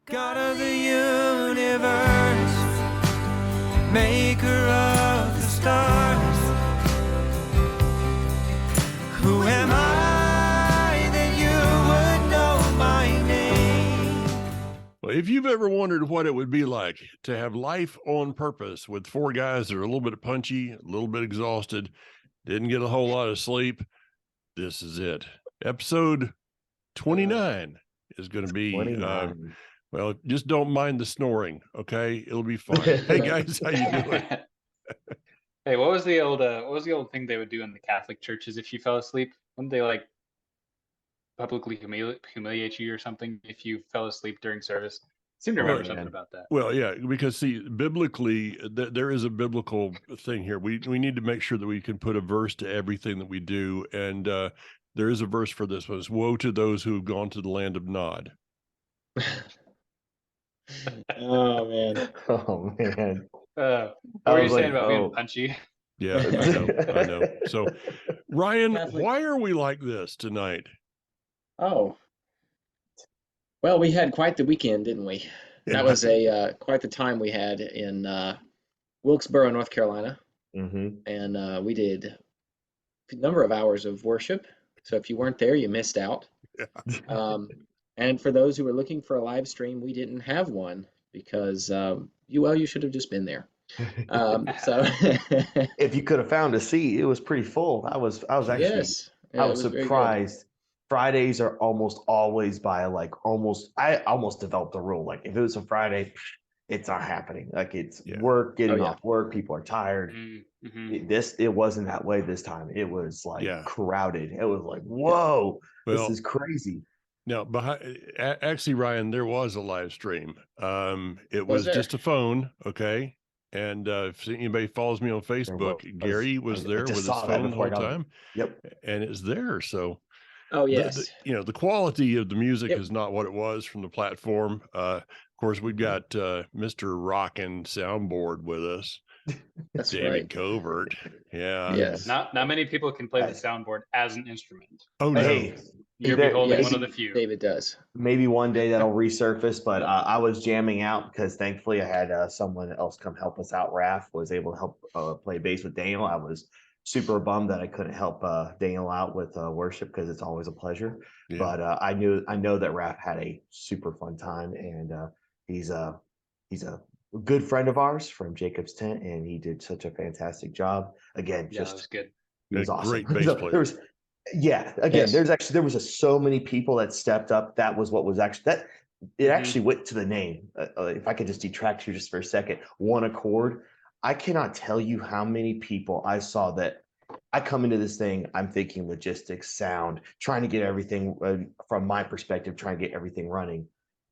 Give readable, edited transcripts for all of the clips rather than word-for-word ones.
God of the universe, maker of the stars, who am I that you would know my name? Well, if you've ever wondered what it would be like to have life on purpose with four guys that are a little bit punchy, a little bit exhausted, didn't get a whole lot of sleep, this is it. Episode 29 is going to be, 29. well, just don't mind the snoring, okay? It'll be fine. Hey guys, how you doing? Hey, what was the old thing they would do in the Catholic churches if you fell asleep? Wouldn't they like publicly humiliate you or something if you fell asleep during service? I seem to remember something about that. Well, yeah, because see, biblically, there is a biblical thing here. We need to make sure that we can put a verse to everything that we do, and there is a verse for this one. It's, woe to those who have gone to the land of Nod. Oh man. Oh man. What were you saying about being punchy? Yeah, I know. So, Ryan, Catholic. why are we like this tonight? Oh. Well, we had quite the weekend, didn't we? That was quite the time we had in Wilkesboro, North Carolina. Mm-hmm. And we did a number of hours of worship. So if you weren't there, you missed out. Yeah. And for those who were looking for a live stream, we didn't have one because you should have just been there. So If you could have found a seat, it was pretty full. I was actually yes, I was very good. surprised. Fridays are almost always by I almost developed a rule. Like if it was a Friday, it's not happening. Like it's work, getting off work, people are tired. Mm-hmm. It wasn't that way this time. It was like crowded. It was like, whoa, this is crazy. Now, actually, Ryan, there was a live stream. It was just a phone, okay? And if anybody follows me on Facebook, Gary was there with his phone the whole time. Yep. And it's there. So, oh yes, the quality of the music is not what it was from the platform. Of course, we've got Mr. Rockin' Soundboard with us. That's David right. Covert. Yeah. Yes. Not many people can play the soundboard as an instrument. Oh no. Hey, you're beholding one of the few. David does. Maybe one day that'll resurface, but I was jamming out because thankfully I had someone else come help us out. Raph was able to help play bass with Daniel. I was super bummed that I couldn't help Daniel out with worship because it's always a pleasure. Yeah. But I know that Raph had a super fun time, and he's a good friend of ours from Jacob's Tent, and he did such a fantastic job. Again, that was good. He was awesome. Great bass player. There was so many people that stepped up. That was what was actually that. It actually went to the name. If I could just detract you just for a second, One Accord. I cannot tell you how many people I saw that. I come into this thing, I'm thinking logistics, sound, trying to get everything from my perspective, trying to get everything running.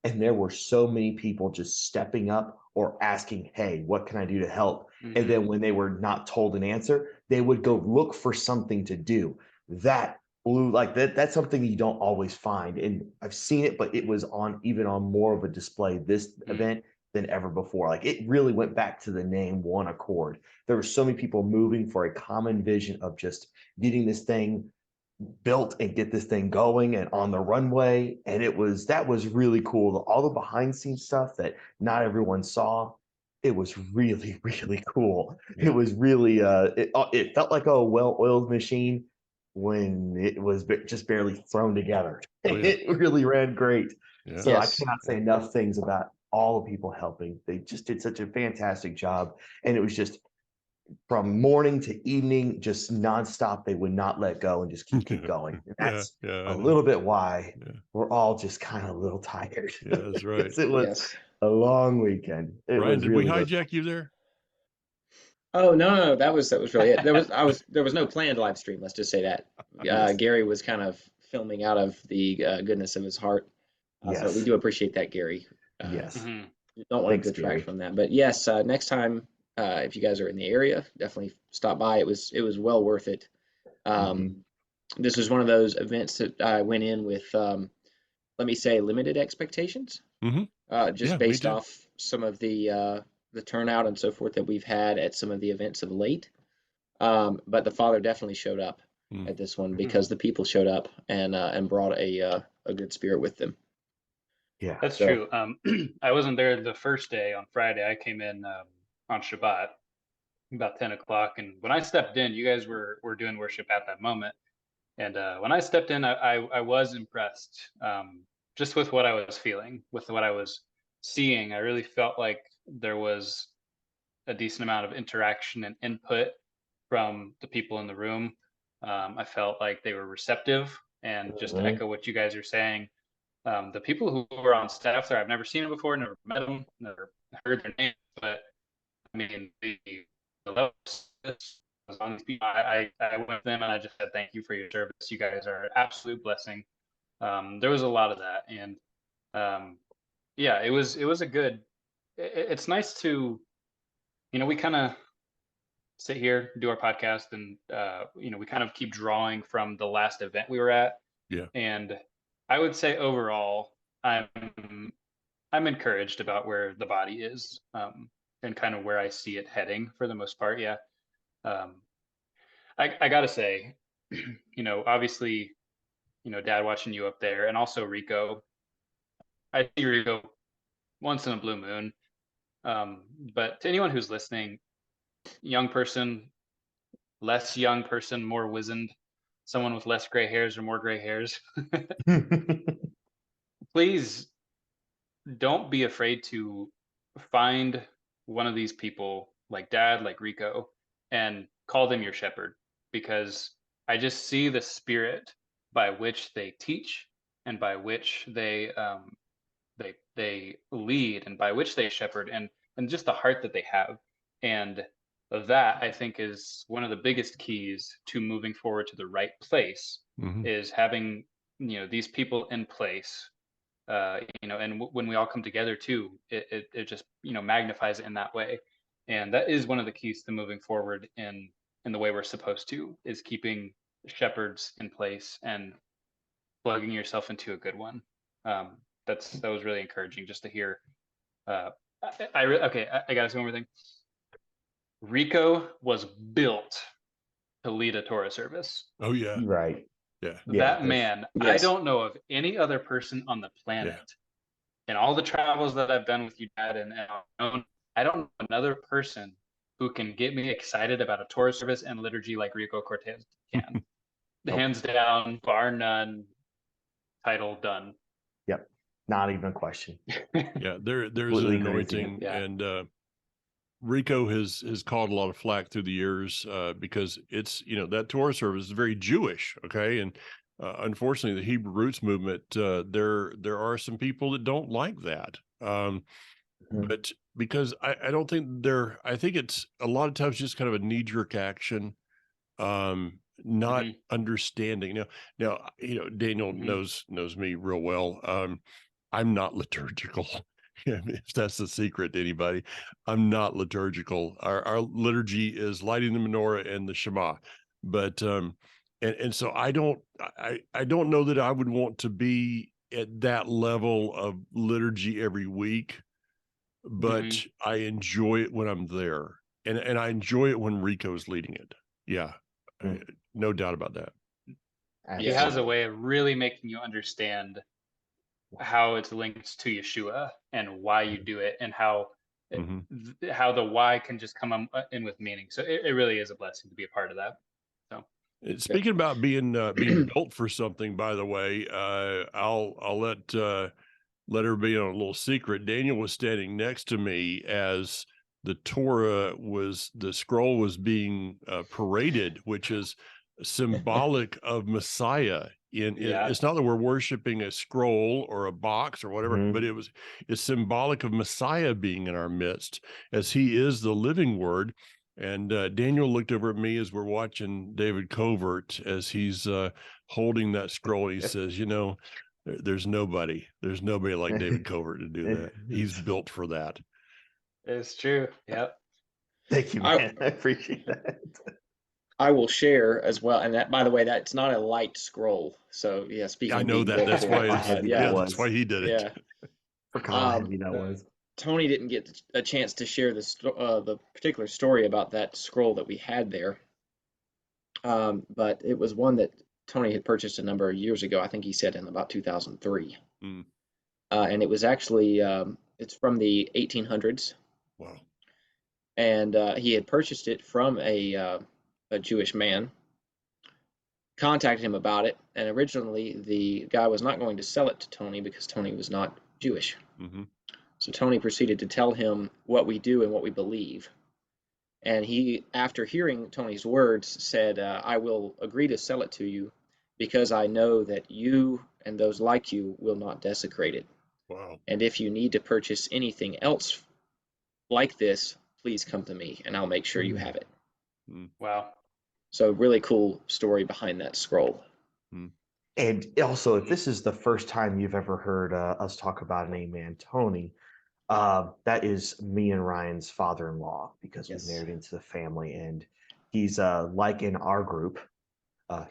And there were so many people just stepping up or asking, hey, what can I do to help? Mm-hmm. And then when they were not told an answer, they would go look for something to do. That blew like that. That's something you don't always find. And I've seen it, but it was even on more of a display this event than ever before. Like it really went back to the name One Accord. There were so many people moving for a common vision of just getting this thing built and get this thing going and on the runway. And that was really cool. All the behind scenes stuff that not everyone saw, it was really, really cool. Yeah. It was really, it felt like a well-oiled machine when it was just barely thrown together. Oh, yeah. It really ran great. Yeah. So I cannot say enough things about all the people helping. They just did such a fantastic job. And it was just from morning to evening, just nonstop. They would not let go and just keep going. And that's a little bit why we're all just kind of a little tired. Yeah, that's right. It was a long weekend. Ryan, did we hijack you there? Oh no, that was really it. There was no planned live stream. Let's just say that. Gary was kind of filming out of the goodness of his heart. So we do appreciate that, Gary. Don't want to detract from that, but yes, next time if you guys are in the area, definitely stop by. It was well worth it. This was one of those events that I went in with, let me say, limited expectations, just based off some of the turnout and so forth that we've had at some of the events of late. But the Father definitely showed up at this one because the people showed up and brought a good spirit with them. Yeah. That's So, true. I wasn't there the first day on Friday. I came in on Shabbat about 10 o'clock, and when I stepped in, you guys were doing worship at that moment. And when I stepped in, I was impressed, just with what I was feeling, with what I was seeing. I really felt like there was a decent amount of interaction and input from the people in the room. I felt like they were receptive, and just to Mhm. echo what you guys are saying, the people who were on staff there, I've never seen them before, never met them, never heard their names, but I mean, the level of service was on these people. I went with them and I just said, thank you for your service. You guys are an absolute blessing. There was a lot of that. And yeah, it was a good, it's nice to, we kind of sit here, do our podcast, and, we kind of keep drawing from the last event we were at. Yeah. And I would say overall, I'm I'm encouraged about where the body is, and kind of where I see it heading for the most part. Yeah. Um, I gotta say, obviously, Dad watching you up there, and also Rico. I see Rico once in a blue moon. But to anyone who's listening, young person, less young person, more wizened, someone with less gray hairs or more gray hairs, please don't be afraid to find one of these people like Dad, like Rico, and call them your shepherd, because I just see the spirit by which they teach, and by which they lead, and by which they shepherd, and just the heart that they have. And that, I think, is one of the biggest keys to moving forward to the right place, Mhm. is having these people in place, and when we all come together too, it just magnifies it in that way. And that is one of the keys to moving forward in the way we're supposed to, is keeping shepherds in place and plugging yourself into a good one. That was really encouraging just to hear. Okay, I gotta say one more thing. Rico was built to lead a Torah service. Oh yeah. Right. Yeah. Yeah. That man, I yes. don't know of any other person on the planet, and all the travels that I've done with you, Dad, and I don't know another person who can get me excited about a Torah service and liturgy like Rico Cortez can. Nope. Hands down, bar none, title done. Yep. Not even a question. Yeah. There's Completely an agree with you. anointing, Yeah. and Rico has caught a lot of flack through the years, because it's, that Torah service is very Jewish. Okay. And unfortunately, the Hebrew roots movement, there are some people that don't like that. Mhm. But because I don't think I think it's a lot of times just kind of a knee jerk action, not Mhm. understanding. Now, Daniel Mhm. knows me real well. I'm not liturgical. Yeah, if that's the secret to anybody, I'm not liturgical. Our liturgy is lighting the menorah and the Shema, but and so I don't know that I would want to be at that level of liturgy every week, but Mhm. I enjoy it when I'm there, and I enjoy it when Rico's leading it. Yeah, Mm. no doubt about that. He has a Absolutely. way of really making you understand how it's linked to Yeshua and why you do it, and how Hmm. how the why can just come in with meaning. So it really is a blessing to be a part of that. So Speaking about being built for something, by the way, I'll let everybody know a little secret. Daniel was standing next to me as the scroll was being paraded, which is symbolic of Messiah. yeah, It's not that we're worshiping a scroll or a box or whatever, Mhm. but it's symbolic of Messiah being in our midst, as he is the living word. And Daniel looked over at me as we're watching David Covert as he's holding that scroll. He says, there's nobody like David Covert to do that. He's built for that. it's true. Yep. Thank you, I man. I appreciate that. I will share as well, and that, by the way, that's not a light scroll. So yeah, speaking I of know being that. built That's for Forgot it, why how heavy that yeah, that's why was. he did it. yeah. Forgot how Um, heavy that was. Tony didn't get a chance to share the particular story about that scroll that we had there, but it was one that Tony had purchased a number of years ago. I think he said in about 2003. Mm. and it was actually it's from the 1800s, Wow. and he had purchased it from a Jewish man. Contacted him about it, and originally the guy was not going to sell it to Tony because Tony was not Jewish. Mm-hmm. So Tony proceeded to tell him what we do and what we believe. And he, after hearing Tony's words, said, I will agree to sell it to you because I know that you and those like you will not desecrate it. Wow. And if you need to purchase anything else like this, please come to me and I'll make sure you have it. Wow. So really cool story behind that scroll. And also, if this is the first time you've ever heard us talk about an amen, Tony, that is me and Ryan's father-in-law, because Yes. we married into the family, and he's like in our group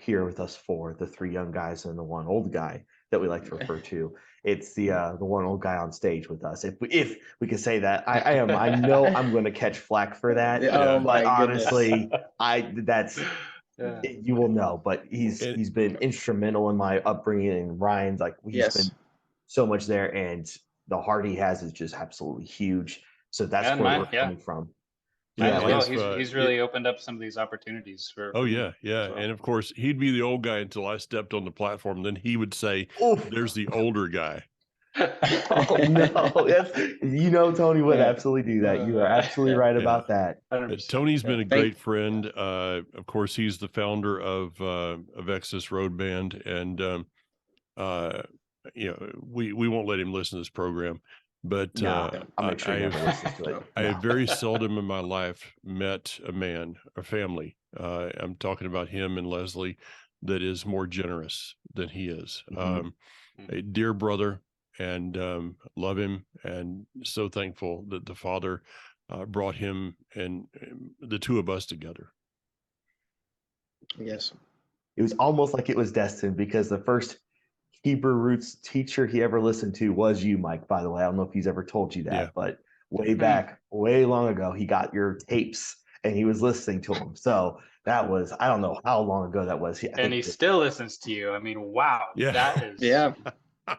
here with us four, the three young guys and the one old guy that we like to refer to. It's the one old guy on stage with us. If we could say that, I know I'm going to catch flack for that. Oh my but goodness. honestly, that's Yeah. you will know. But he's been instrumental in my upbringing, and Ryan's like he's been so much there, and the heart he has is just absolutely huge. So that's And where mine, we're coming from. Mine Yeah, as like, well. He's really opened up some of these opportunities for Oh me yeah, yeah. as well. And of course, he'd be the old guy until I stepped on the platform. Then he would say, oof. "There's the older guy." Oh no, that's Tony would absolutely do that. You are absolutely right about that. Tony's been a Thank- great friend. Of course, he's the founder of Exodus Road Band, and we won't let him listen to this program. But I'll make sure he never listens to it. I have very seldom in my life met a family. I'm talking about him and Leslie, that is more generous than he is. A dear brother, and love him, and so thankful that the Father brought him and the two of us together. Yes. It was almost like it was destined, because the first Hebrew roots teacher he ever listened to was you, Mike, by the way. I don't know if he's ever told you that, but way back, way long ago, he got your tapes and he was listening to them. So that was, I don't know how long ago that was. And he still listens to you. I mean, wow. Yeah. That is,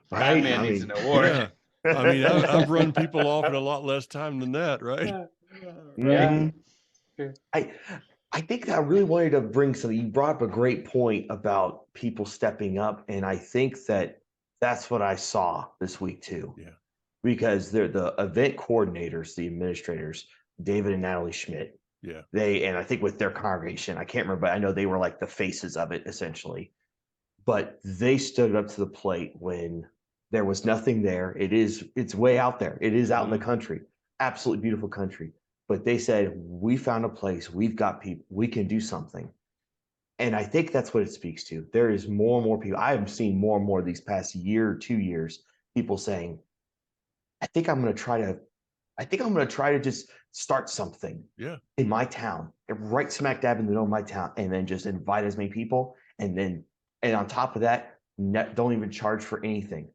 right? man needs an award. Yeah. I mean, I've run people off in a lot less time than that, right? Yeah. I think I really wanted to bring something. You brought up a great point about people stepping up, and I think that's what I saw this week too. Yeah. Because they're the event coordinators, the administrators, David and Natalie Schmidt. Yeah. And I think with their congregation, I can't remember, but I know they were like the faces of it essentially. But they stood up to the plate when there was nothing there. It's way out there. It is out in the country, absolutely beautiful country. But they said, we found a place, we've got people, we can do something. And I think that's what it speaks to. There is more and more people. I have seen more and more these past year or 2 years, people saying, I think I'm going to try to just start something in my town, right smack dab in the middle of my town, and then just invite as many people. And on top of that, don't even charge for anything,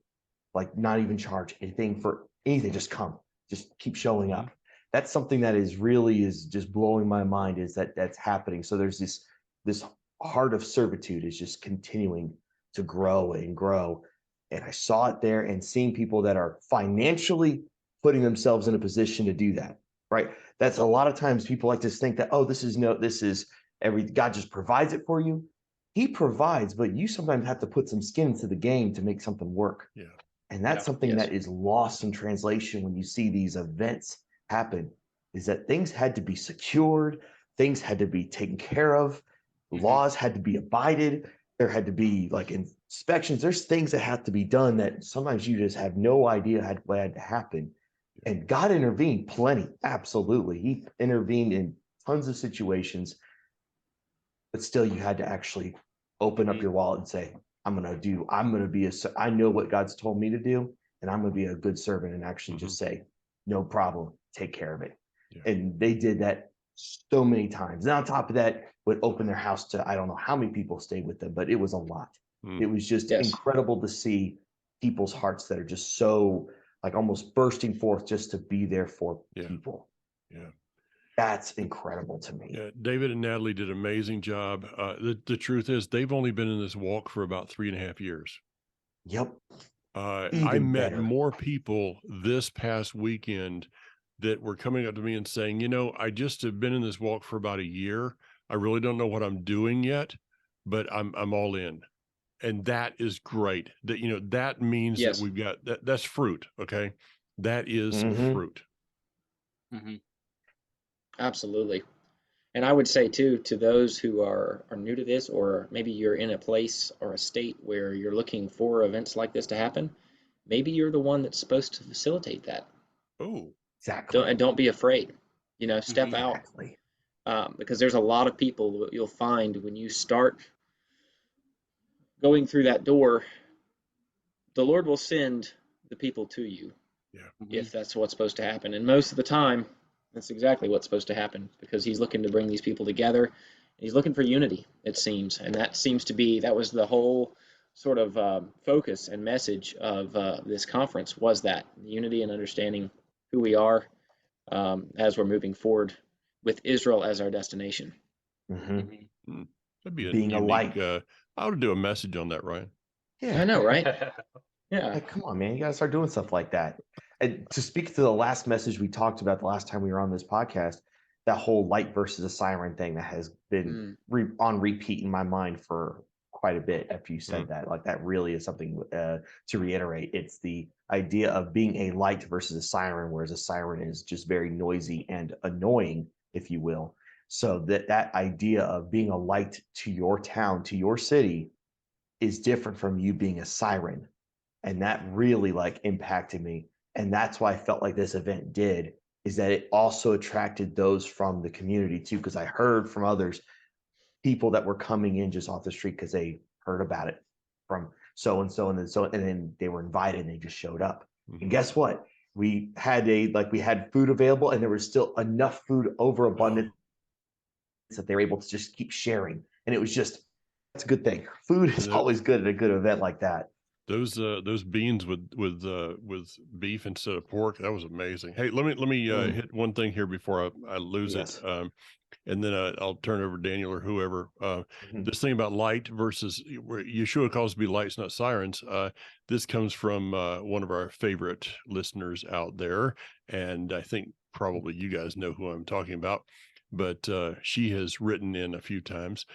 like not even charge anything for anything. Just come, just keep showing up. That's something that is just blowing my mind, is that's happening. So there's this heart of servitude is just continuing to grow and grow. And I saw it there, and seeing people that are financially putting themselves in a position to do that, right? That's a lot of times people like to think that, oh, God just provides it for you. He provides, but you sometimes have to put some skin into the game to make something work. Yeah. And that's something that is lost in translation when you see these events happen, is that things had to be secured, things had to be taken care of, laws had to be abided, there had to be like inspections. There's things that have to be done that sometimes you just have no idea what had to happen. And God intervened plenty. Absolutely. He intervened in tons of situations, but still you had to actually open up your wallet and say, I know what God's told me to do, and I'm going to be a good servant and actually just say, no problem, take care of it. Yeah. And they did that so many times. And on top of that, would open their house to, I don't know how many people stayed with them, but it was a lot. It was just incredible to see people's hearts that are just so like almost bursting forth just to be there for people. Yeah. That's incredible to me. Yeah, David and Natalie did an amazing job. The truth is, they've only been in this walk for about 3.5 years. Yep. I Even met better. more people this past weekend that were coming up to me and saying, I just have been in this walk for about a year. I really don't know what I'm doing yet, but I'm all in. And that is great. That, that means that Yes. we've got that's fruit. Okay. That is Mhm. fruit. Hmm. Absolutely. And I would say too, to those who are new to this, or maybe you're in a place or a state where you're looking for events like this to happen, maybe you're the one that's supposed to facilitate that. Oh, Exactly. And don't be afraid. Step out, Exactly. because there's a lot of people you'll find when you start going through that door, the Lord will send the people to you yeah. if that's what's supposed to happen. And most of the time, that's exactly what's supposed to happen because He's looking to bring these people together. He's looking for unity, it seems. And that was the whole sort of focus and message of this conference was that unity and understanding who we are as we're moving forward with Israel as our destination. Hmm. Mm. That'd be a Being a unique. light. I would do a message on that, Ryan. I know, right? Hmm. Yeah. Like, come on, man. You got to start doing stuff like that. And to speak to the last message we talked about the last time we were on this podcast, that whole light versus a siren thing that has been Mm. on repeat in my mind for quite a bit after you said Mm. that. Like, that really is something to reiterate. It's the idea of being a light versus a siren, whereas a siren is just very noisy and annoying, if you will. So that idea of being a light to your town, to your city, is different from you being a siren, and that really like impacted me, and that's why I felt like this event did, is that it also attracted those from the community too, because I heard from others, people that were coming in just off the street because they heard about it from so and so, and then and then they were invited and they just showed up. And Mhm. guess what, we had food available, and there was still enough food over abundance that they were able to just keep sharing, and it was just, that's a good thing. Food is And always good at a good event like that. those beans with beef instead of pork, that was amazing. Hey, let me hit one thing here before I lose it. Yes. And then I'll turn it over to Daniel or whoever. Mhm. This thing about light versus where Yeshua calls to be lights, not sirens. This comes from one of our favorite listeners out there, and I think probably you guys know who I'm talking about. But she has written in a few times.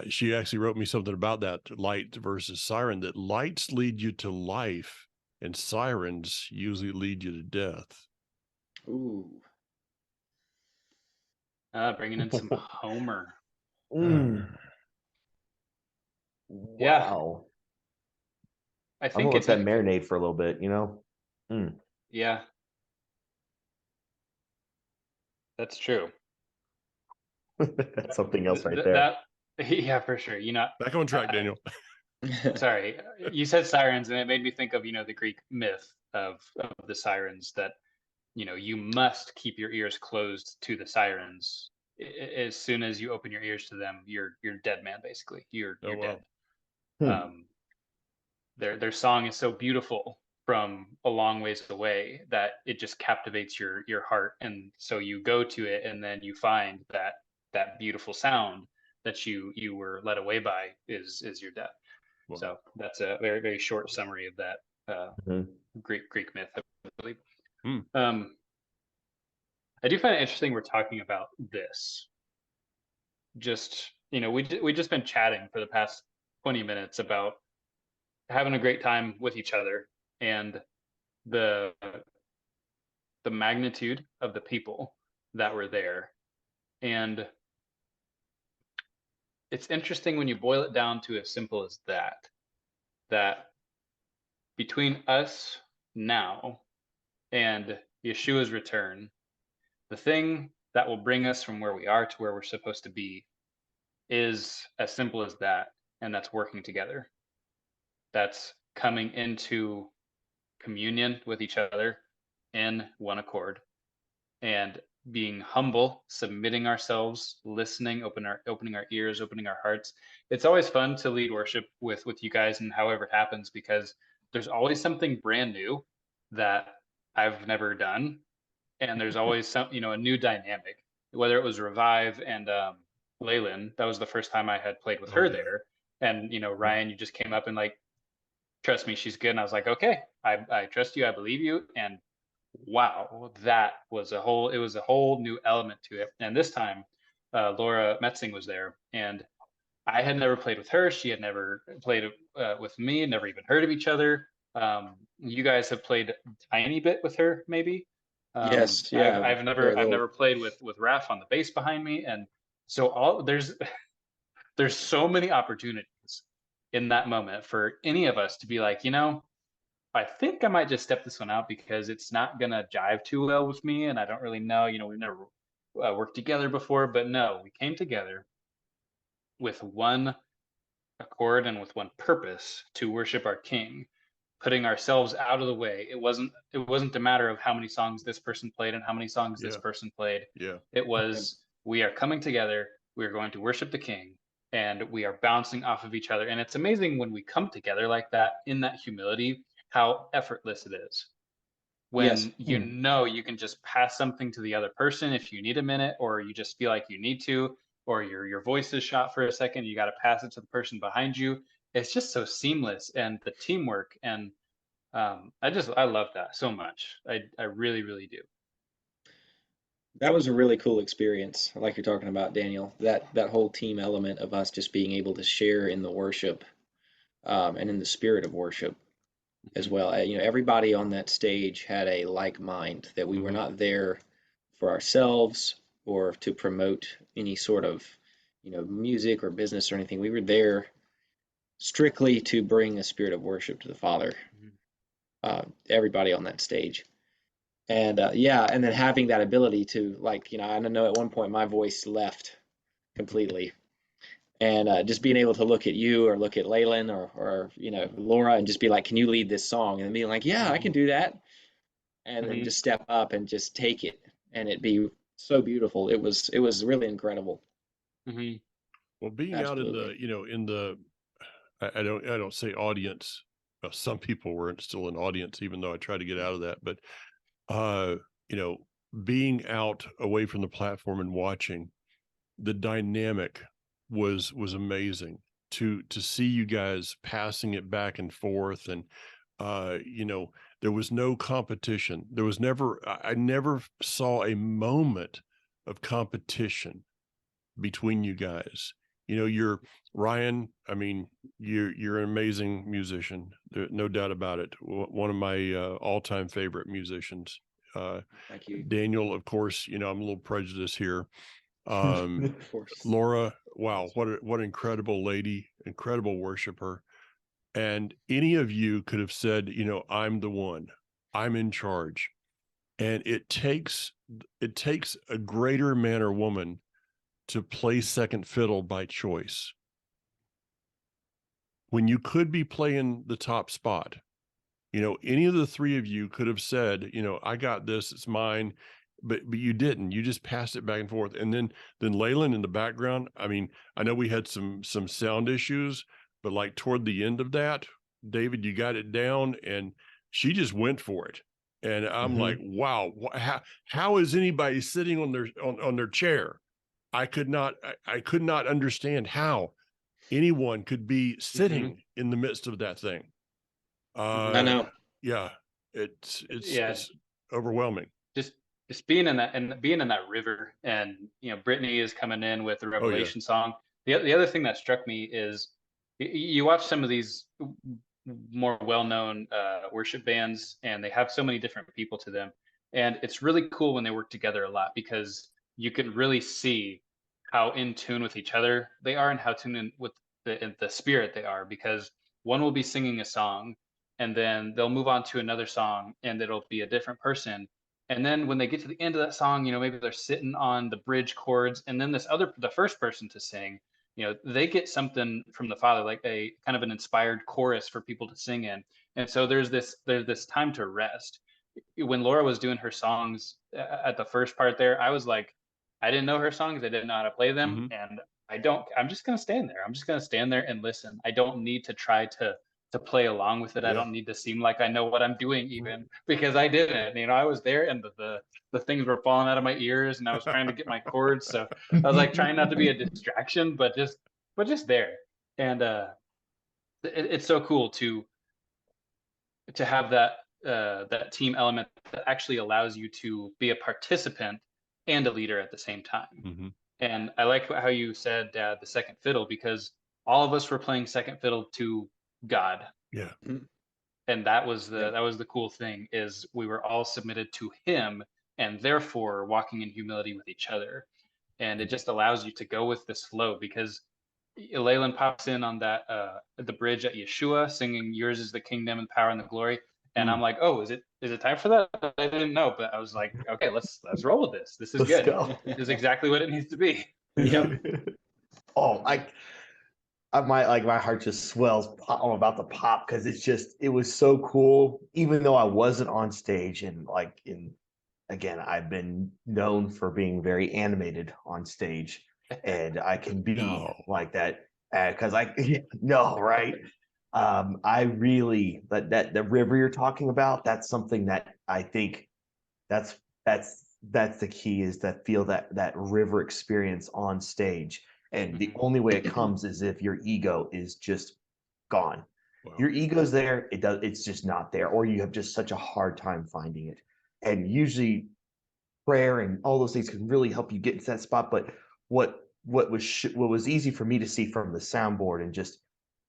She actually wrote me something about that light versus siren. That lights lead you to life, and sirens usually lead you to death. Ooh. Bringing in some Homer. Mm, Yeah, wow. I I'm gonna think let it that just, marinate for a little bit, you know? Mm. yeah, that's true. That's something else right there. That, yeah, for sure. Back on track, I, Daniel. sorry, you said sirens, and it made me think of the Greek myth of the sirens that you must keep your ears closed to the sirens. As soon as you open your ears to them, you're dead man. Basically, Oh you're dead. wow. Hmm. Um, their song is so beautiful from a long ways away that it just captivates your heart, and so you go to it, and then you find that beautiful sound that you were led away by is your death. Wow. So that's a very very short summary of that Mhm. Greek myth, I believe. Hmm. I do find it interesting we're talking about this. Just we just been chatting for the past 20 minutes about having a great time with each other and the the magnitude of the people that were there. And it's interesting when you boil it down to as simple as that between us now and Yeshua's return, the thing that will bring us from where we are to where we're supposed to be is as simple as that. And that's working together. That's coming into communion with each other in one accord and being humble, submitting ourselves, listening, opening our ears, opening our hearts. It's always fun to lead worship with you guys, and however it happens, because there's always something brand new that I've never done, and there's always a new dynamic. Whether it was Revive and Leyland, that was the first time I had played with Oh her yeah. there, and Ryan, you just came up and like trust me, she's good. And I was like, okay, I trust you, I believe you. And wow, it was a whole new element to it. And this time, Laura Metzing was there, and I had never played with her. She had never played with me, never even heard of each other. You guys have played a tiny bit with her, maybe. Yes, yeah, very I've little. never played with Raph on the bass behind me, and so there's so many opportunities in that moment for any of us to be like, I think I might just step this one out because it's not gonna jive too well with me, and I don't really know. We've never worked together before, but no, we came together with one accord and with one purpose to worship our King, putting ourselves out of the way. It wasn't a matter of how many songs this person played and how many songs this Yeah. person played. Yeah. It was, we are coming together, we are going to worship the King, and we are bouncing off of each other. And it's amazing when we come together like that in that humility, how effortless it is. Yes. When you can just pass something to the other person if you need a minute, or you just feel like you need to, or your voice is shot for a second, you got to pass it to the person behind you. It's just so seamless, and the teamwork, and I love that so much. I really, really do. That was a really cool experience, like you're talking about, Daniel. That whole team element of us just being able to share in the worship, and in the spirit of worship as well. Everybody on that stage had a like mind, that we were not there for ourselves or to promote any sort of, music or business or anything. We were there strictly to bring a spirit of worship to the Father. Everybody on that stage. And yeah, and then having that ability to, like, I know at one point my voice left completely, and just being able to look at you or look at Leyland or Laura and just be like, can you lead this song? And being like, yeah, I can do that. And then just step up and just take it, and it be so beautiful. It was really incredible. Well, being out in Absolutely. I don't say audience. Some people were still an audience, even though I tried to get out of that. But you know, being out away from the platform and watching, the dynamic was amazing to see you guys passing it back and forth. And there was no competition. There was never, I never saw a moment of competition between you guys. You're Ryan. I mean, you're an amazing musician. No doubt about it. One of my all-time favorite musicians. Thank you. Daniel, of course, I'm a little prejudiced here. Of course. Laura, wow, what an incredible lady, incredible worshiper. And any of you could have said, I'm the one, I'm in charge. And it takes a greater man or woman to play second fiddle by choice, when you could be playing the top spot. Any of the three of you could have said, I got this, it's mine, but you didn't. You just passed it back and forth. And then Leyland in the background. I mean, I know we had some sound issues, but like toward the end of that, David, you got it down, and she just went for it. And I'm like, wow, how is anybody sitting on their chair? I could not understand how anyone could be sitting in the midst of that thing. I know. Yeah, it's overwhelming. Just being in that river, and Brittany is coming in with the Revelation song. The other thing that struck me is you watch some of these more well-known worship bands, and they have so many different people to them, and it's really cool when they work together a lot, because you can really see how in tune with each other they are, and how tuned in with the spirit they are, because one will be singing a song, and then they'll move on to another song, and it'll be a different person. And then when they get to the end of that song, maybe they're sitting on the bridge chords, and then the first person to sing, they get something from the Father, like a kind of an inspired chorus for people to sing in. And so there's this time to rest. When Laura was doing her songs at the first part there, I was like, I didn't know her songs, I didn't know how to play them, and I'm just gonna stand there. I'm just gonna stand there and listen. I don't need to try to play along with it. I don't need to seem like I know what I'm doing, even, because I didn't. I was there, and the things were falling out of my ears, and I was trying to get my chords. So I was like trying not to be a distraction, but just there. And it's so cool to to have that team element that actually allows you to be a participant and a leader at the same time. Mhm. And I like how you said the second fiddle, because all of us were playing second fiddle to God. Yeah. And that was Yep. the cool thing, is we were all submitted to him, and therefore walking in humility with each other. And it just allows you to go with this flow, because Leyland pops in on that at the bridge at Yeshua singing "Yours is the kingdom and power and the glory," and I'm like, oh, is it time for that? I didn't know, but I was like, okay, let's roll with this. This is Let's good. go. This is exactly what it needs to be. Yep. Oh, my heart just swells. I'm about to pop because it was so cool. Even though I wasn't on stage, and again, I've been known for being very animated on stage, and I can be No. like that because no, right. I really, that the river you're talking about, that's something that I think that's that's the key, is that feel that river experience on stage. And the only way it comes is if your ego is just gone. Wow. Your ego's there, it's just not there, or you have just such a hard time finding it. And usually prayer and all those things can really help you get into that spot. But what was easy for me to see from the soundboard, and just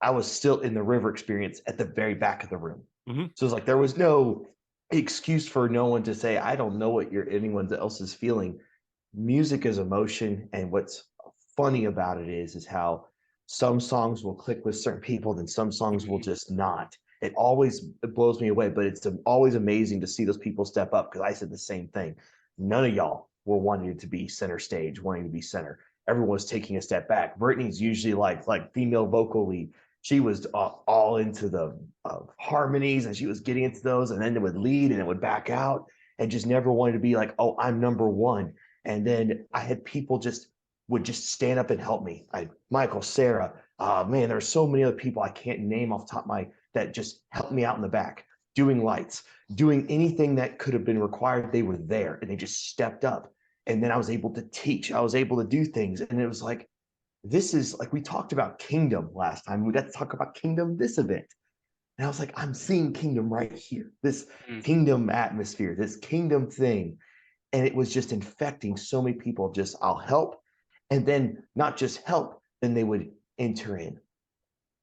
I was still in the river experience at the very back of the room. Mhm. So it's like there was no excuse for no one to say, I don't know what anyone else is feeling. Music is emotion, and what's funny about it is how some songs will click with certain people, then some songs will just not. It blows me away, but it's always amazing to see those people step up, because I said the same thing. None of y'all were wanting to be center stage, wanting to be center. Everyone was taking a step back. Brittany's usually like female vocal lead. She was all into the harmonies, and she was getting into those, and then it would lead and it would back out, and just never wanted to be like, oh, I'm number one. And then I had people would just stand up and help me. Michael, Sarah, man, there's so many other people I can't name off the top of my, that just helped me out in the back, doing lights, doing anything that could have been required. They were there, and they just stepped up. And then I was able to teach. I was able to do things. And it was like, this is like, we talked about kingdom last time. We got to talk about kingdom this event. And I was like, I'm seeing kingdom right here, this kingdom atmosphere, this kingdom thing. And it was just infecting so many people. Just, I'll help. And then not just help, then they would enter in.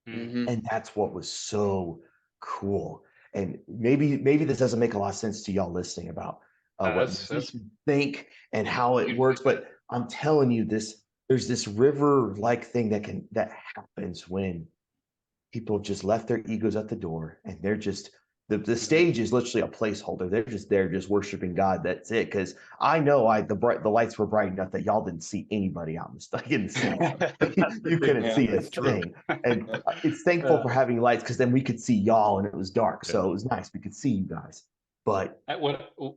And that's what was so cool. And maybe this doesn't make a lot of sense to y'all listening about what musicians think and how it works, but I'm telling you, there's this river-like thing that happens when people just left their egos at the door, and they're just the stage is literally a placeholder. They're just there, just worshiping God. That's it. Because I know the lights were bright enough that y'all didn't see anybody out in the stuff. You didn't see you couldn't see a thing. And it's thankful for having lights, because then we could see y'all, and it was dark, so it was nice. We could see you guys. But go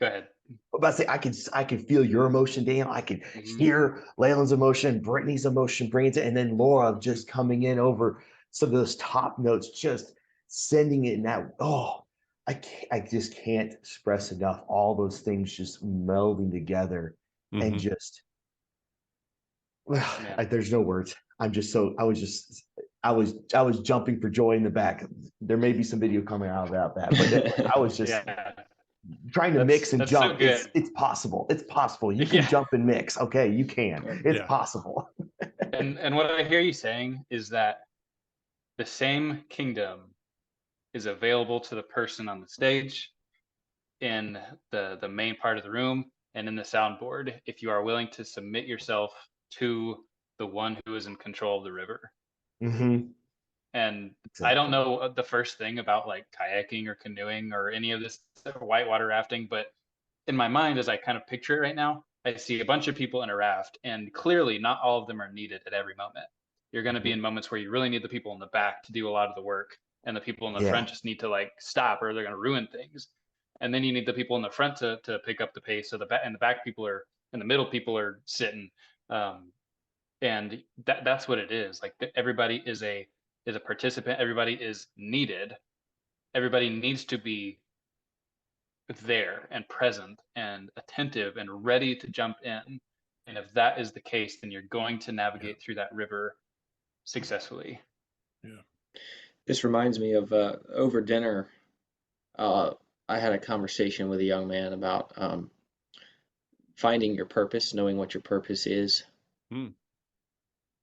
ahead. But I say I can feel your emotion, Daniel. I can hear Leyland's emotion, Brittany's emotion, bringing it, and then Laura just coming in over some of those top notes, just sending it in that. Oh, I just can't express enough. All those things just melding together, and just there's no words. I was jumping for joy in the back. There may be some video coming out about that, but I was just. Trying to mix and jump. So it's possible. It's possible. You can jump and mix. Okay, you can. It's possible. And what I hear you saying is that the same kingdom is available to the person on the stage, in the main part of the room, and in the soundboard, if you are willing to submit yourself to the one who is in control of the river. And exactly. I don't know the first thing about like kayaking or canoeing or any of this whitewater rafting, but in my mind, as I kind of picture it right now, I see a bunch of people in a raft, and clearly not all of them are needed at every moment. You're going to be in moments where you really need the people in the back to do a lot of the work, and the people in the front just need to like stop, or they're going to ruin things. And then you need the people in the front to pick up the pace. So the back people are, and the middle people are sitting. And that's what it is. Like everybody is a participant. Everybody is needed. Everybody needs to be there and present and attentive and ready to jump in. And if that is the case, then you're going to navigate through that river successfully. This reminds me of over dinner. I had a conversation with a young man about finding your purpose, knowing what your purpose is.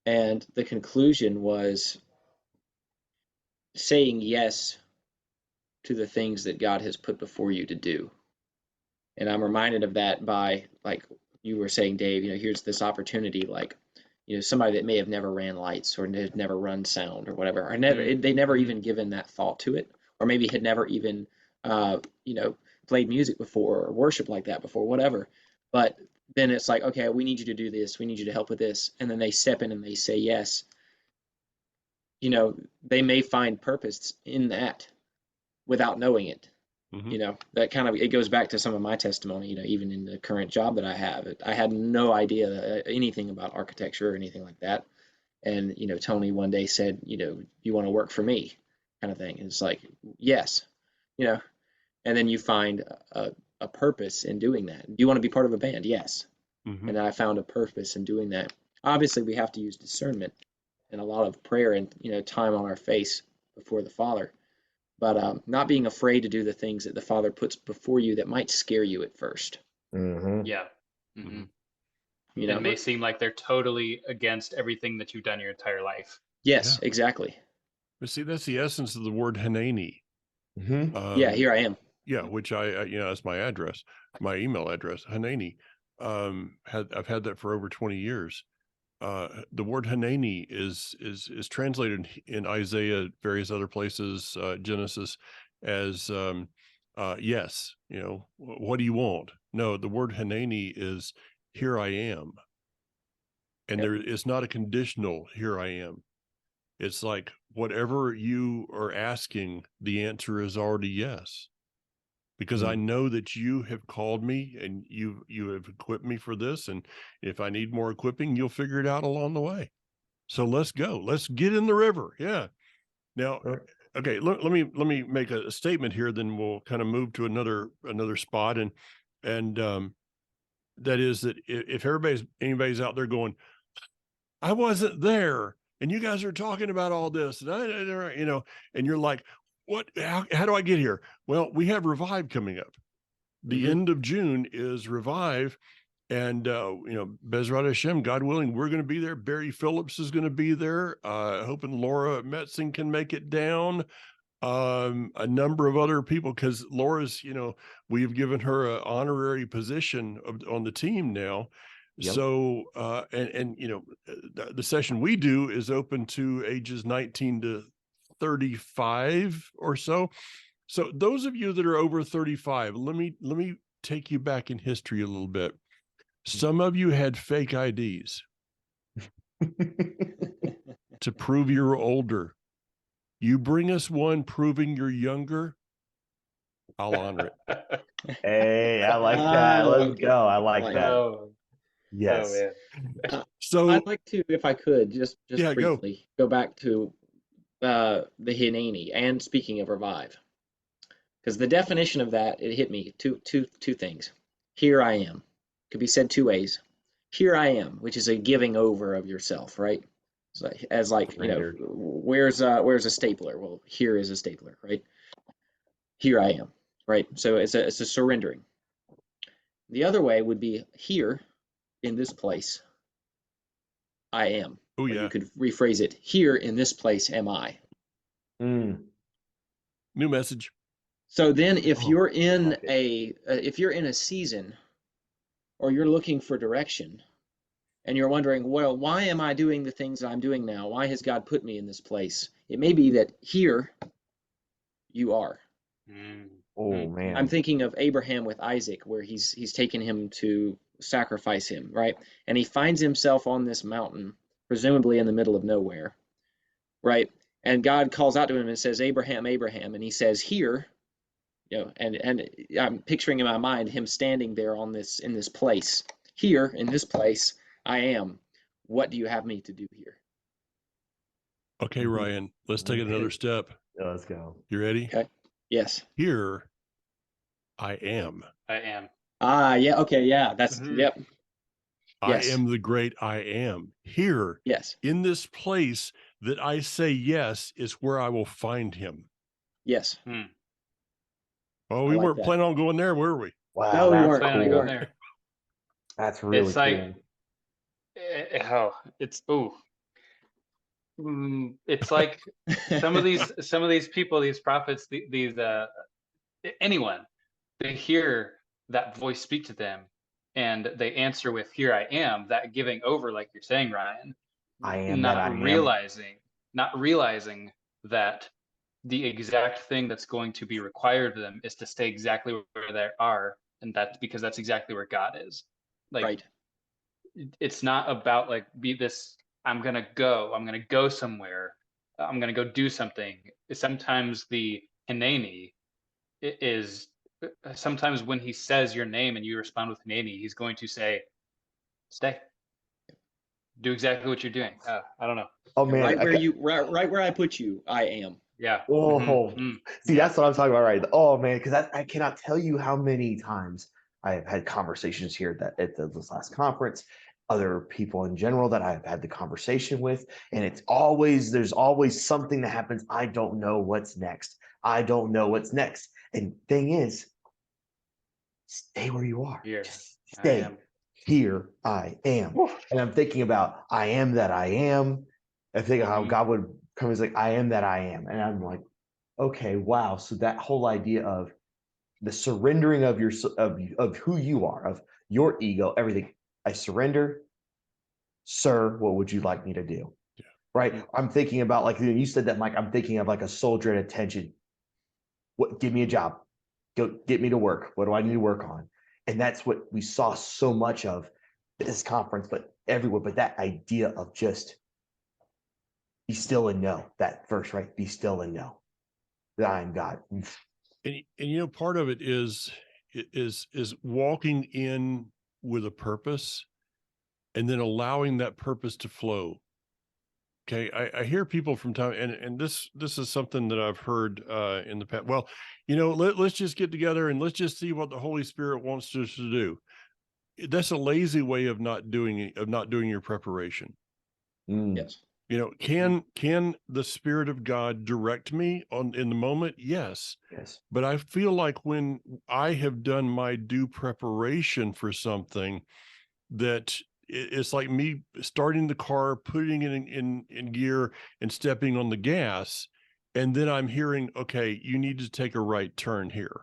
And the conclusion was saying yes to the things that God has put before you to do. And I'm reminded of that by, like you were saying, Dave, here's this opportunity, like, somebody that may have never ran lights or had never run sound or whatever, or they never even given that thought to it, or maybe had never even, played music before or worship like that before, whatever. But then it's like, okay, we need you to do this. We need you to help with this. And then they step in and they say yes. They may find purpose in that without knowing it. That kind of, it goes back to some of my testimony, even in the current job that I have. I had no idea anything about architecture or anything like that. And, Tony one day said, you want to work for me, kind of thing. And it's like, yes, and then you find a purpose in doing that. Do you want to be part of a band? Yes. And I found a purpose in doing that. Obviously, we have to use discernment and a lot of prayer and, time on our face before the Father. But not being afraid to do the things that the Father puts before you that might scare you at first. Yeah. It may seem like they're totally against everything that you've done your entire life. Yes, exactly. But see, that's the essence of the word Hanani. Yeah, here I am. Yeah, which that's my address, my email address, Hanani. I've had that for over 20 years. The word Hanani is translated in Isaiah, various other places, Genesis, as yes. What do you want? No, the word Hanani is here I am, and there is not a conditional here I am. It's like whatever you are asking, the answer is already yes. Because I know that you have called me and you have equipped me for this. And if I need more equipping, you'll figure it out along the way. So let's go. Let's get in the river. Yeah. Now, okay, let me make a statement here, then we'll kind of move to another spot. And that is that if anybody's out there going, I wasn't there, and you guys are talking about all this, and and you're like, what, how do I get here? Well, we have Revive coming up. The end of June is Revive. And, Bezrat Hashem, God willing, we're going to be there. Barry Phillips is going to be there. Hoping Laura Metzing can make it down. A number of other people, because Laura's, we've given her an honorary position on the team now. Yep. So, the session we do is open to ages 19 to 35 or so. So those of you that are over 35, let me take you back in history a little bit. Some of you had fake IDs to prove you're older. You bring us one proving you're younger, I'll honor it. Hey, I like that. Let's go. I like that. Oh. Yes. Oh, man. So I'd like to, if I could, just briefly go back to the Hineni, and speaking of Revive, because the definition of that, it hit me two things. Here I am could be said two ways. Here I am, which is a giving over of yourself, right? So as like, where's a stapler? Well, here is a stapler, right? Here I am, right? So it's a surrendering. The other way would be here in this place I am. Oh yeah. You could rephrase it. Here in this place am I. New message. So then if you're in a season, or you're looking for direction, and you're wondering, well, why am I doing the things that I'm doing now? Why has God put me in this place? It may be that here you are. Oh man. I'm thinking of Abraham with Isaac, where he's taken him to sacrifice him, right? And he finds himself on this mountain, presumably in the middle of nowhere, right? And God calls out to him and says, Abraham, Abraham, and he says, here, and I'm picturing in my mind him standing there in this place. Here in this place I am. What do you have me to do here? Okay, Ryan, let's take it another step. Let's go. You ready? Okay. Yes. Here I am. I am. Yeah. Okay. Yeah. That's yep. I am the great I am. Here. Yes. In this place that I say yes is where I will find him. Yes. Well, I we like weren't that. planning on going there, were we? Wow, No, we that's weren't. Planning on cool. going there. That's really It's like, cool. it's it's like some of these people, these prophets, these anyone, they hear that voice speak to them, and they answer with "Here I am." That giving over, like you're saying, Ryan, I am that not I am. realizing that the exact thing that's going to be required of them is to stay exactly where they are, and that's because that's exactly where God is. Like, Right. it's not about like I'm gonna go somewhere, I'm gonna go do something. Sometimes the hineni is sometimes when he says your name and you respond with hineni, he's going to say, stay, do exactly what you're doing. I don't know. Oh Yeah, man, right where I put you, I am. Yeah. oh, see, Yeah. that's what I'm talking about, right? Oh man, because I cannot tell you how many times I have had conversations here that at this last conference, other people in general that I've had the conversation with, and there's always something that happens. I don't know what's next. I don't know what's next. And thing is, stay where you are. Here Just I stay. am. Here I am. And I'm thinking about I am that I am. I think how God would come as like, I am that I am. And I'm like, okay, wow. So that whole idea of the surrendering of of who you are, of your ego, everything. I surrender, sir. What would you like me to do? Yeah. Right. I'm thinking about like you said that, Mike. I'm thinking of like a soldier at attention. What? Give me a job. Go get me to work. What do I need to work on? And that's what we saw so much of this conference, but everywhere. But that idea of just be still and know, that verse, right? Be still and know that I am God. And part of it is walking in with a purpose and then allowing that purpose to flow. Okay. I hear people from time, and this is something that I've heard in the past. Well, let's just get together and let's just see what the Holy Spirit wants us to do. That's a lazy way of not doing your preparation. Yes. Can the Spirit of God direct me in the moment? Yes. Yes. But I feel like when I have done my due preparation for something, that it's like me starting the car, putting it in gear and stepping on the gas. And then I'm hearing, okay, you need to take a right turn here.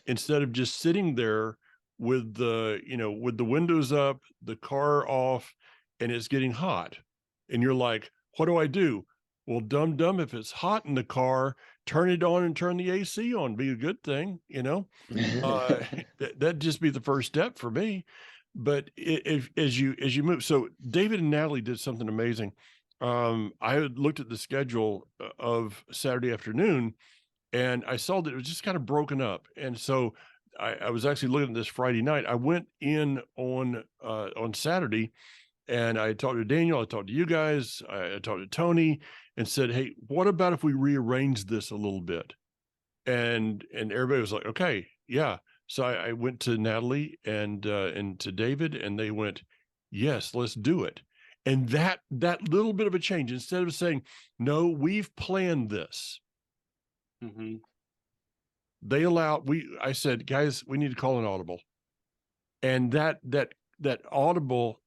Instead of just sitting there with with the windows up, the car off, and it's getting hot. And you're like, what do I do? Well, dumb, if it's hot in the car, turn it on and turn the AC on. Be a good thing, that'd just be the first step for me. But as you move, so David and Natalie did something amazing. I had looked at the schedule of Saturday afternoon, and I saw that it was just kind of broken up. And so I was actually looking at this Friday night. I went in on Saturday, and I talked to Daniel, I talked to you guys, I talked to Tony, and said, hey, what about if we rearrange this a little bit? And everybody was like, okay, yeah. So I went to Natalie and to David, and they went, yes, let's do it. And that little bit of a change, instead of saying, no, we've planned this. I said, guys, we need to call an audible. And that audible,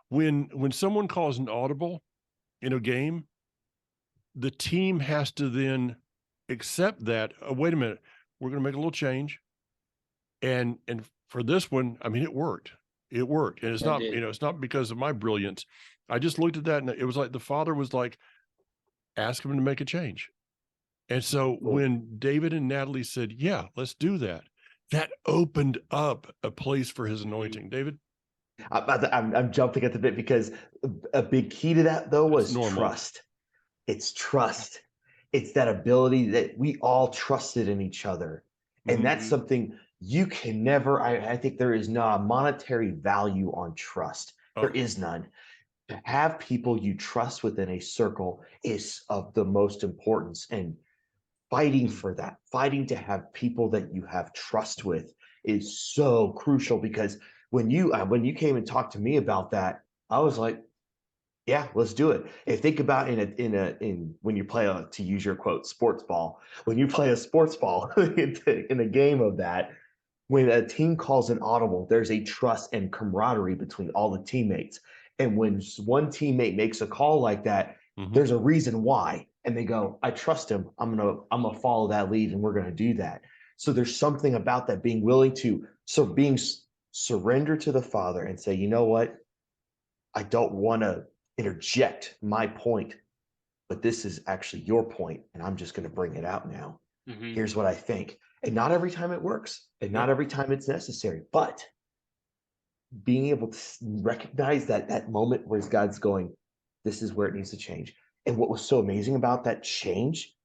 when someone calls an audible in a game, the team has to then accept that, wait a minute, we're going to make a little change. And for this one, I mean, it worked. And it's not, it's not because of my brilliance. I just looked at that, and it was like the Father was like, ask him to make a change. And so when David and Natalie said, yeah, let's do that, that opened up a place for his anointing. David? I'm jumping at the bit because a big key to that, though, was trust. It's trust. It's that ability that we all trusted in each other. And that's something you can never, I think there is not a monetary value on trust. There is none. To have people you trust within a circle is of the most importance. And fighting for that, fighting to have people that you have trust with is so crucial, because when you came and talked to me about that, I was like, Yeah, let's do it. And think about in when you play to use your quote, sports ball, when you play a sports ball in a game of that, when a team calls an audible, there's a trust and camaraderie between all the teammates. And when one teammate makes a call like that, there's a reason why. And they go, I trust him. I'm gonna follow that lead and we're gonna do that. So there's something about that being willing to surrender to the Father and say, you know what? I don't want to interject my point, but this is actually your point, and I'm just going to bring it out now. Mm-hmm. Here's what I think. And not every time it works, and not every time it's necessary, but being able to recognize that moment where God's going, this is where it needs to change. And what was so amazing about that change,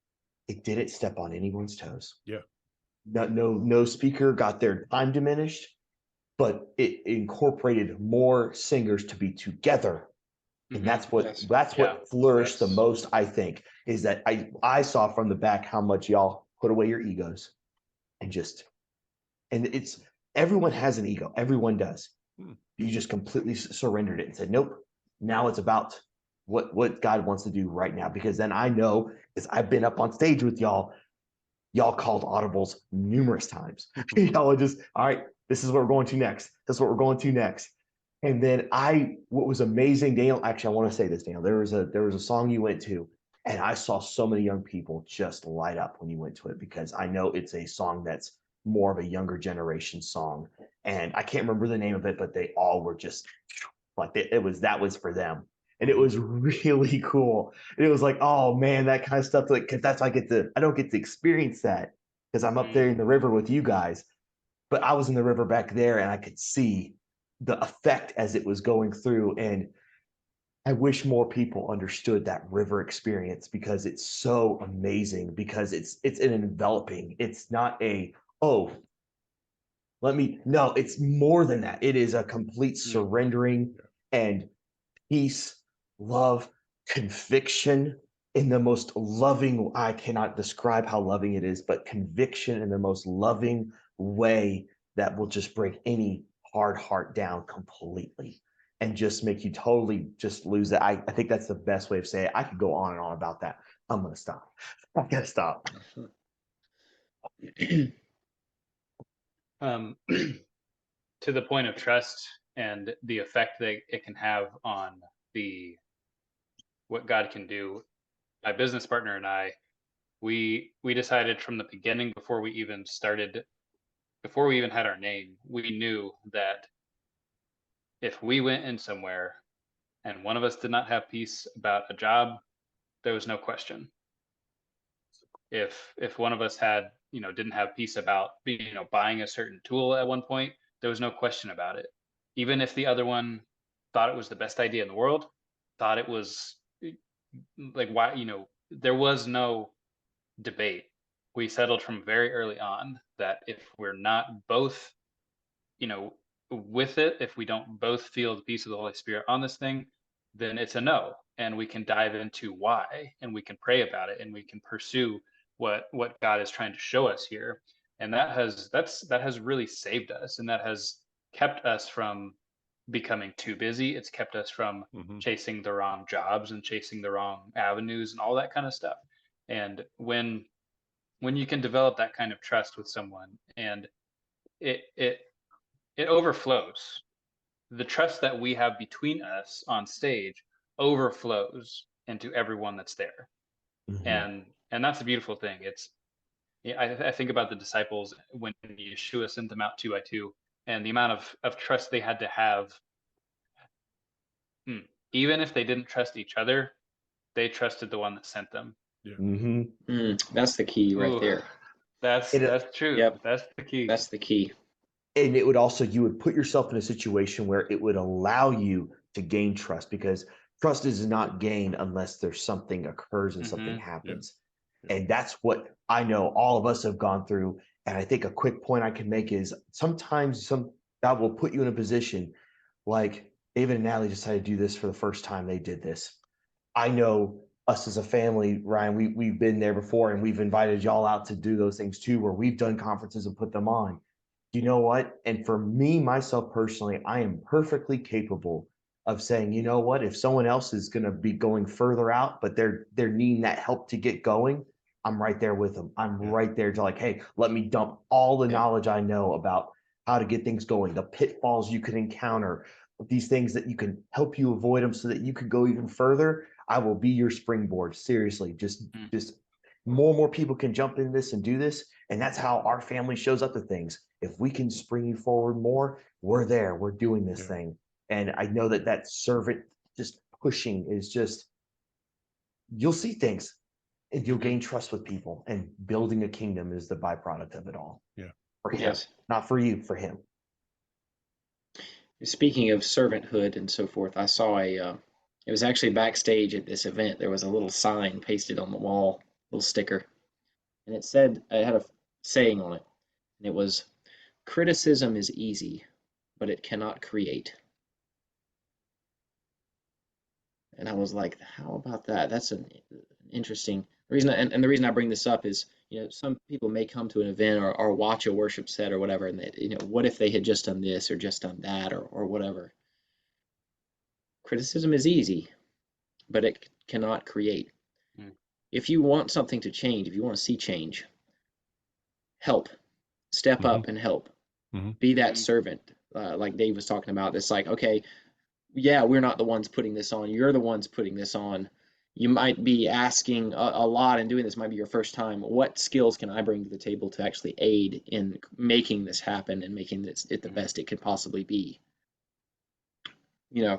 it didn't step on anyone's toes. Yeah. No speaker got their time diminished, but it incorporated more singers to be together. And that's what flourished the most, I think, is that I saw from the back how much y'all put away your egos and it's everyone has an ego. Everyone does. You just completely surrendered it and said, nope, now it's about what God wants to do right now. Because then I know, because I've been up on stage with y'all called audibles numerous times. Y'all are just, all right, this is what we're going to next. This is what we're going to next. And then what was amazing, Daniel, actually, I want to say this, Daniel, there was a song you went to, and I saw so many young people just light up when you went to it, because I know it's a song that's more of a younger generation song. And I can't remember the name of it, but they all were just like, that was for them. And it was really cool. And it was like, oh man, that kind of stuff, like, cause that's, I don't get to experience that because I'm up there in the river with you guys, but I was in the river back there and I could see the effect as it was going through. And I wish more people understood that river experience, because it's so amazing, because it's an enveloping. It's not no, it's more than that. It is a complete surrendering and peace, love, conviction in the most loving, I cannot describe how loving it is, but conviction in the most loving way that will just break any hard heart down completely and just make you totally just lose it. I think that's the best way of saying it. I could go on and on about that. I'm going to stop. I got to stop. To the point of trust and the effect that it can have on what God can do, my business partner and I, we decided from the beginning, before we even had our name, we knew that if we went in somewhere and one of us did not have peace about a job, there was no question. If one of us had, didn't have peace about buying a certain tool at one point, there was no question about it. Even if the other one thought it was the best idea in the world, thought it was like, why, there was no debate. We settled from very early on that if we're not both, with it, if we don't both feel the peace of the Holy Spirit on this thing, then it's a no. And we can dive into why, and we can pray about it, and we can pursue what God is trying to show us here. And that has really saved us, and that has kept us from becoming too busy. It's kept us from chasing the wrong jobs and chasing the wrong avenues and all that kind of stuff. And when you can develop that kind of trust with someone, and it overflows, the trust that we have between us on stage overflows into everyone that's there. And that's a beautiful thing. I think about the disciples when Yeshua sent them out 2 by 2, and the amount of trust they had to have. Even if they didn't trust each other, they trusted the one that sent them. That's the key right there. That's true. Yep. That's the key. That's the key. And it would also, you would put yourself in a situation where it would allow you to gain trust, because trust is not gained unless there's something occurs and something happens. And that's what I know all of us have gone through. And I think a quick point I can make is sometimes God will put you in a position like David and Natalie decided to do this for the first time. They did this. I know us as a family, Ryan, we've been there before, and we've invited y'all out to do those things too, where we've done conferences and put them on. You know what? And for me, myself personally, I am perfectly capable of saying, you know what, if someone else is going to be going further out, but they're needing that help to get going, I'm right there with them. I'm right there to like, hey, let me dump all the knowledge I know about how to get things going, the pitfalls you can encounter, these things that you can help you avoid them so that you can go even further. I will be your springboard. Seriously, just more and more people can jump in this and do this. And that's how our family shows up to things. If we can spring you forward more, we're there. We're doing this thing. And I know that servant just pushing is just, you'll see things and you'll gain trust with people, and building a kingdom is the byproduct of it all. Yeah. For him, Yes. not for you, for him. Speaking of servanthood and so forth, I saw it was actually backstage at this event. There was a little sign pasted on the wall, little sticker, and it had a saying on it, and it was, criticism is easy, but it cannot create. And I was like, how about that? That's an interesting reason. And the reason I bring this up is, some people may come to an event or watch a worship set or whatever, and they, what if they had just done this or just done that or whatever? Criticism is easy, but it cannot create. If you want something to change, if you want to see change, help, step up and help. Be that servant, like Dave was talking about. It's like, okay, yeah, we're not the ones putting this on. You're the ones putting this on. You might be asking a lot, and doing this might be your first time. What skills can I bring to the table to actually aid in making this happen and making it the best it could possibly be?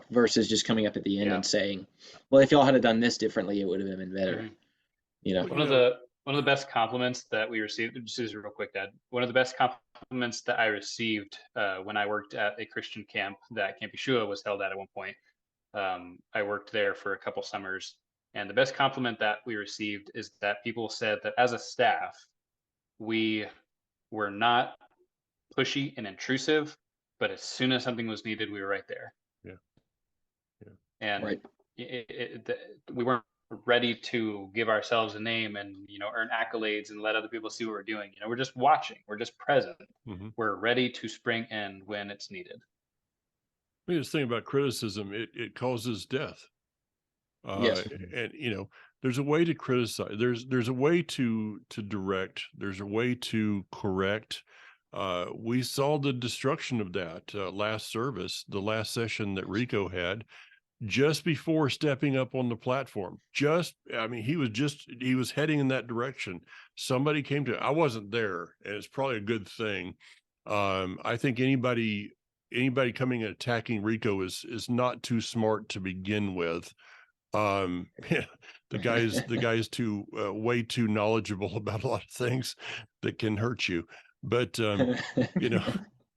Versus just coming up at the end and saying, well, if y'all had done this differently, it would have been better. One of the best compliments that we received, just real quick, Dad, one of the best compliments that I received when I worked at a Christian camp that Camp Yeshua was held at one point. I worked there for a couple summers, and the best compliment that we received is that people said that as a staff, we were not pushy and intrusive, but as soon as something was needed, we were right there. And right. We weren't ready to give ourselves a name and earn accolades and let other people see what we're doing. We're just watching, we're just present. We're ready to spring in when it's needed. I mean, this thing about criticism, it causes death. Yes. And there's a way to criticize, there's a way to direct, there's a way to correct. We saw the destruction of that last service, the last session that Rico had, just before stepping up on the platform. He was heading in that direction. Somebody came to, I wasn't there, and it's probably a good thing. I think anybody coming and attacking Rico is not too smart to begin with. The guy's too way too knowledgeable about a lot of things that can hurt you. But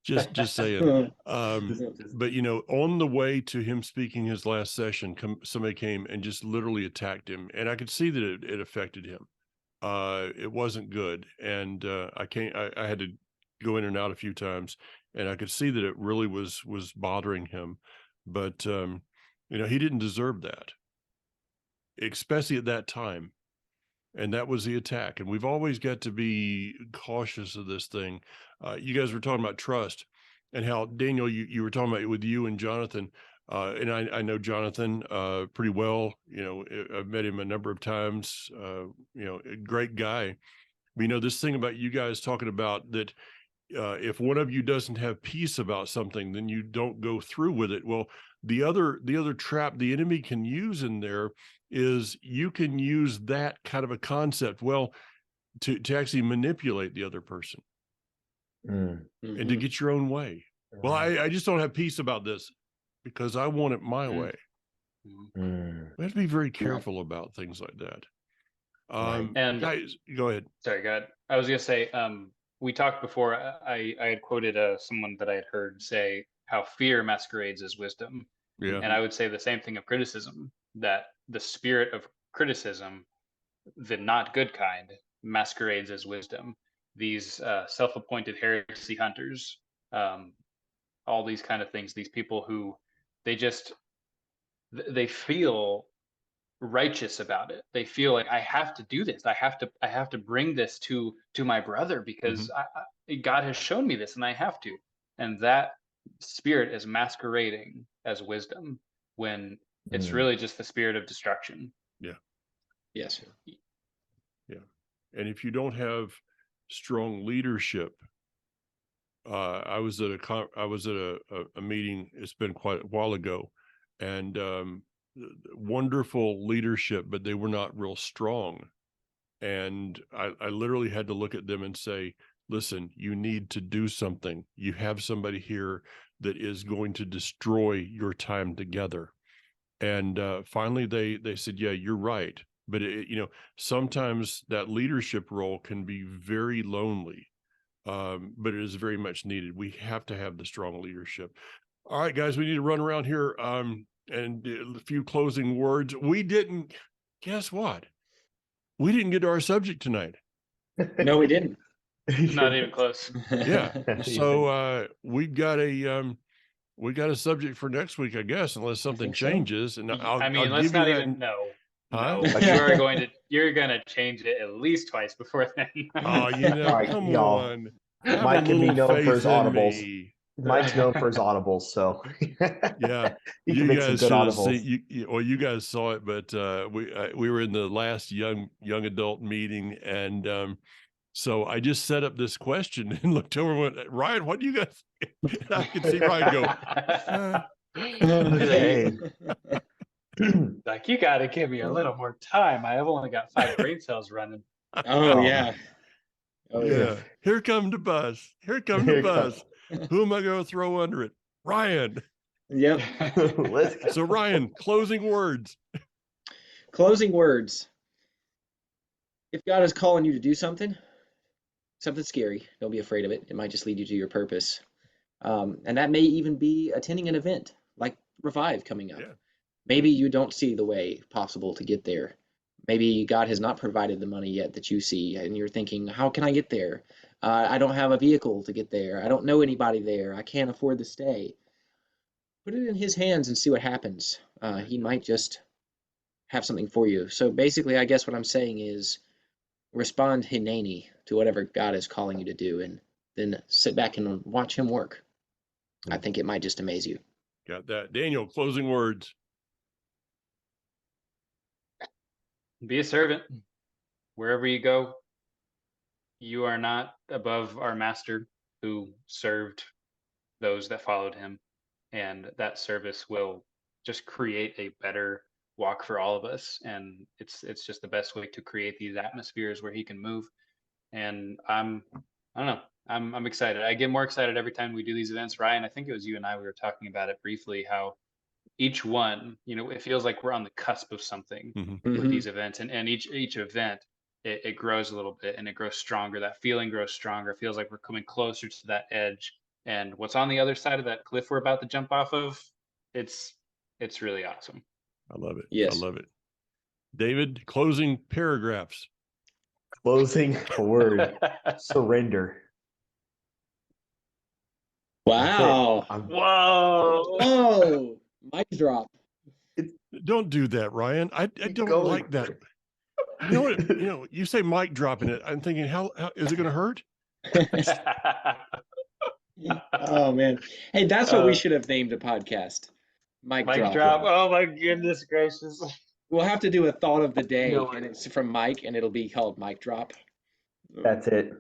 just saying. But on the way to him speaking his last session, somebody came and just literally attacked him, and I could see that it affected him. It wasn't good, and I had to go in and out a few times, and I could see that it really was bothering him. But he didn't deserve that, especially at that time. And that was the attack. And we've always got to be cautious of this thing. You guys were talking about trust, and how, Daniel, you were talking about it with you and Jonathan. And I know Jonathan pretty well. I've met him a number of times. A great guy. But, this thing about you guys talking about that, if one of you doesn't have peace about something, then you don't go through with it. Well, the other trap the enemy can use in there is you can use that kind of a concept to actually manipulate the other person and to get your own way. Well, I just don't have peace about this because I want it my way. We have to be very careful about things like that. And guys, go ahead. Sorry, go ahead. I was gonna say, we talked before. I had quoted someone that I had heard say how fear masquerades as wisdom. Yeah. And I would say the same thing of criticism, that the spirit of criticism, the not good kind, masquerades as wisdom. These self-appointed heresy hunters, all these kind of things, these people who they feel righteous about it. They feel like, I have to do this. I have to bring this to my brother because God has shown me this and I have to. And that spirit is masquerading as wisdom. when it's really just the spirit of destruction. Yes. And if you don't have strong leadership, I was at a meeting. It's been quite a while ago, and wonderful leadership, but they were not real strong. And I literally had to look at them and say, listen, you need to do something. You have somebody here that is going to destroy your time together. And finally, they said, yeah, you're right. But, sometimes that leadership role can be very lonely, but it is very much needed. We have to have the strong leadership. All right, guys, we need to run around here and a few closing words. Guess what? We didn't get to our subject tonight. No, we didn't. Not even close. Yeah. So we've got a subject for next week, I guess, unless something changes. And I'll let's give not you even that. No, Huh? you're gonna change it at least twice before then. Oh, come y'all. on. Have Mike a can be little known for his faith in audibles. me. Mike's known for his audibles, so Yeah, he can you make some guys good should have audibles. seen. You guys saw it, but we were in the last young adult meeting, and so I just set up this question and looked over and went, Ryan, what do you guys? And I could see Ryan go, Okay. Like, you got to give me a little more time. I have only got 5 brain cells running. Oh yeah. Oh yeah. Here come the bus. Here come the bus. Who am I going to throw under it? Ryan. Yep. Let's go. So Ryan, closing words. Closing words. If God is calling you to do something scary, don't be afraid of it. It might just lead you to your purpose. And that may even be attending an event like Revive coming up. Yeah. Maybe you don't see the way possible to get there. Maybe God has not provided the money yet that you see, and you're thinking, how can I get there? I don't have a vehicle to get there. I don't know anybody there. I can't afford to stay. Put it in his hands and see what happens. He might just have something for you. So basically, I guess what I'm saying is respond hineni to whatever God is calling you to do, and then sit back and watch him work. I think it might just amaze you. Got that. Daniel, closing words. Be a servant. Wherever you go, you are not above our master who served those that followed him. And that service will just create a better walk for all of us. And it's just the best way to create these atmospheres where he can move. And I don't know. I'm excited. I get more excited every time we do these events. Ryan, I think it was you and I, we were talking about it briefly, how each one, it feels like we're on the cusp of something with these events, and each event, it grows a little bit and it grows stronger. That feeling grows stronger. It feels like we're coming closer to that edge. And what's on the other side of that cliff we're about to jump off of, it's really awesome. I love it. Yes. I love it. David, closing paragraphs. Closing word. Surrender. Wow. Whoa. Whoa. Mic drop. Don't do that, Ryan. I don't like that. You know what? You say mic dropping it. I'm thinking, how is it going to hurt? Oh man. Hey, that's what we should have named a podcast. Mic drop. Oh my goodness gracious. We'll have to do a thought of the day, and it's from Mike, and it'll be called Mic Drop. That's it.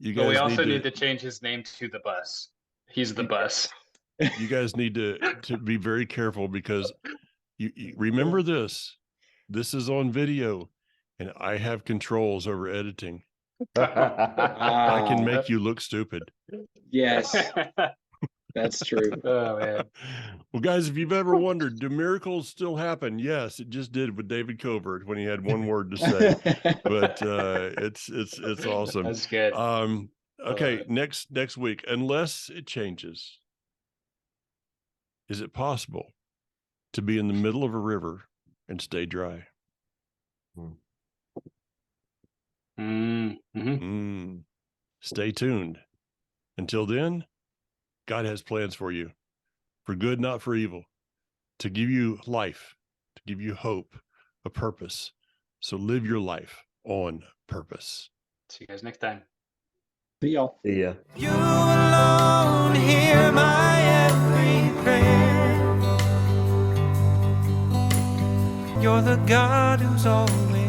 You But guys we also need need to change his name to the bus. He's the bus. You guys need to be very careful, because you remember this. This is on video, and I have controls over editing. I can make you look stupid. Yes, that's true. Oh man. Well, guys, if you've ever wondered, do miracles still happen? Yes, it just did with David Covert when he had one word to say. But it's awesome. That's good. Okay, next week, unless it changes, is it possible to be in the middle of a river and stay dry? Stay tuned. Until then, God has plans for you, for good, not for evil, to give you life, to give you hope, a purpose. So live your life on purpose. See you guys next time. See y'all. See ya. You alone hear my every prayer. You're the God who's always